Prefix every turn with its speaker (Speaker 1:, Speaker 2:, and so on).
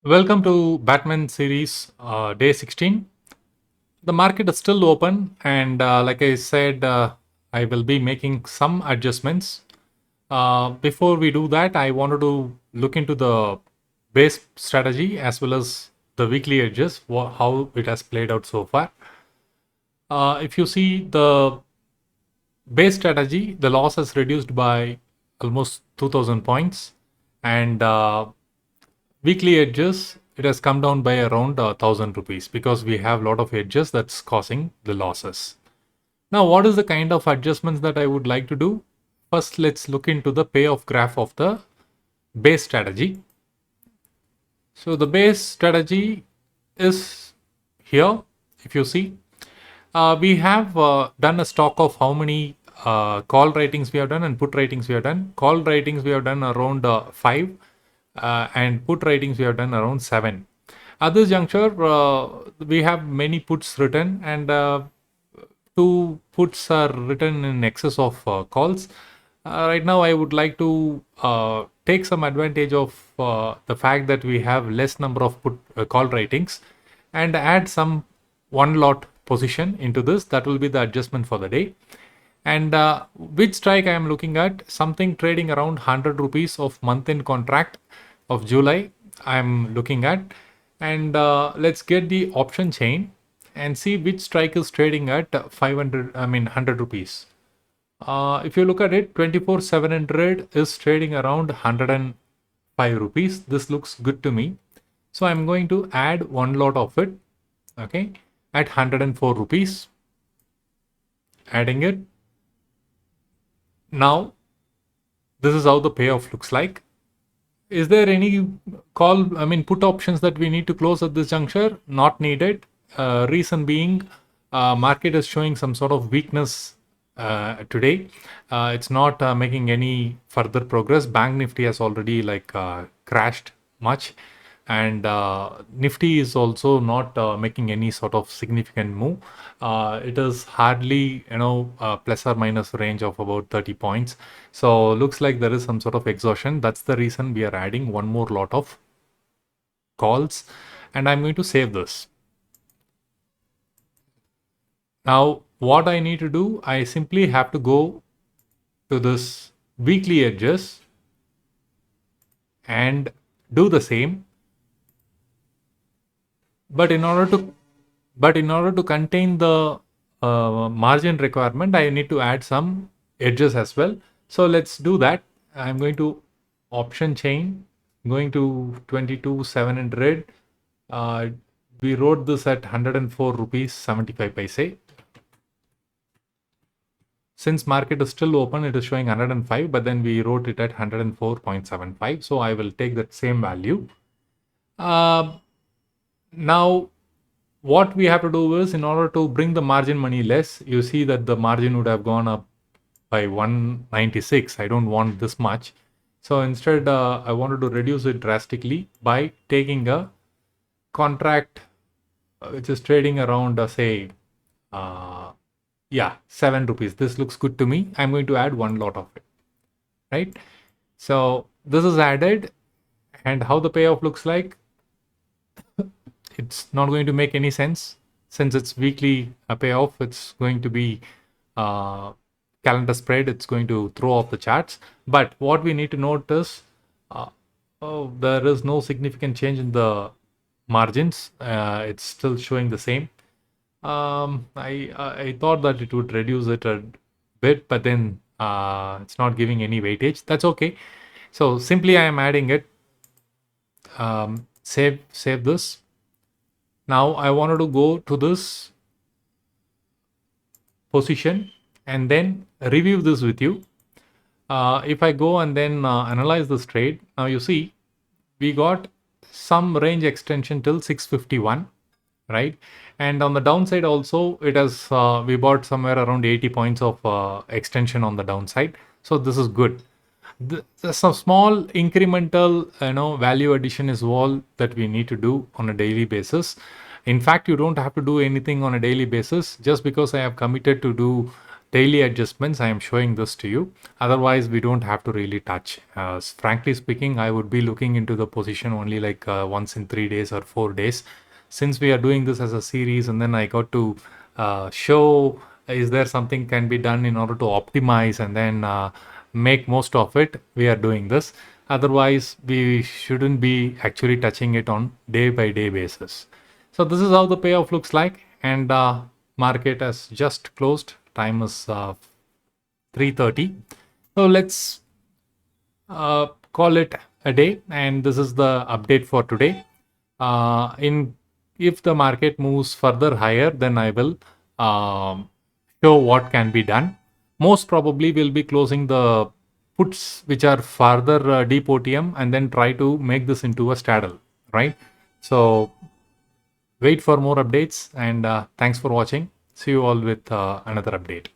Speaker 1: Welcome to Batman series day 16. The market is still open, and like I said, I will be making some adjustments. Before we do that, I wanted to look into the base strategy as well as the weekly edges, how it has played out so far. If you see the base strategy, the loss has reduced by almost 2000 points, and weekly edges, it has come down by around 1000 rupees because we have a lot of edges that's causing the losses. Now, what is the kind of adjustments that I would like to do? First, let's look into the payoff graph of the base strategy. So, the base strategy is here. If you see, we have done a stock of how many call ratings we have done and put ratings we have done. Call ratings we have done around 5 and put ratings we have done around 7. At this juncture, we have many puts written and two puts are written in excess of calls. Right now, I would like to take some advantage of the fact that we have less number of put call ratings and add some one lot position into this. That will be the adjustment for the day. And which strike I am looking at, something trading around 100 rupees of month end contract of July I am looking at. And let's get the option chain and see which strike is trading at 100 rupees. If you look at it, 24,700 is trading around 105 rupees. This looks good to me. So I'm going to add one lot of it, okay, at 104 rupees. Adding it. Now, this is how the payoff looks like. Is there any put options that we need to close at this juncture? Not needed. Reason being, market is showing some sort of weakness today. It's not making any further progress. Bank Nifty has already crashed much, and Nifty is also not making any sort of significant move. It is hardly plus or minus range of about 30 points. So looks like there is some sort of exhaustion. That's the reason we are adding one more lot of calls, and I'm going to save this. Now, what I need to do, I simply have to go to this weekly edges and do the same. But in order to contain the margin requirement, I need to add some edges as well. So let's do that. I'm going to option chain, going to 22,700. We wrote this at 104 rupees 75 paise. Since market is still open, it is showing 105, but then we wrote it at 104.75. So I will take that same value. Now, what we have to do is, in order to bring the margin money less, you see that the margin would have gone up by 196. I don't want this much. So instead, I wanted to reduce it drastically by taking a contract which is trading around, say, 7 rupees. This looks good to me. I'm going to add one lot of it, right? So this is added, and how the payoff looks like, it's not going to make any sense since it's weekly payoff. It's going to be calendar spread. It's going to throw off the charts. But what we need to note is there is no significant change in the margins. It's still showing the same. I thought that it would reduce it a bit, but then it's not giving any weightage. That's okay. So simply I am adding it. Save this. Now I wanted to go to this position and then review this with you. If I go and then analyze this trade, now you see we got some range extension till 651, right? And on the downside also, it has we bought somewhere around 80 points of extension on the downside. So this is good. Some small incremental value addition is all that we need to do on a daily basis. In fact, you don't have to do anything on a daily basis. Just because I have committed to do daily adjustments, I am showing this to you. Otherwise, we don't have to really touch. Frankly speaking, I would be looking into the position only like once in 3 days or 4 days. Since we are doing this as a series, and then I got to show is there something can be done in order to optimize and then make most of it, we are doing this. Otherwise, we shouldn't be actually touching it on day by day basis. So this is how the payoff looks like, and market has just closed. Time is 3:30. So let's call it a day, and this is the update for today. In If the market moves further higher, then I will show what can be done. Most probably we'll be closing the puts which are farther deep OTM and then try to make this into a straddle, right? So wait for more updates, and thanks for watching. See you all with another update.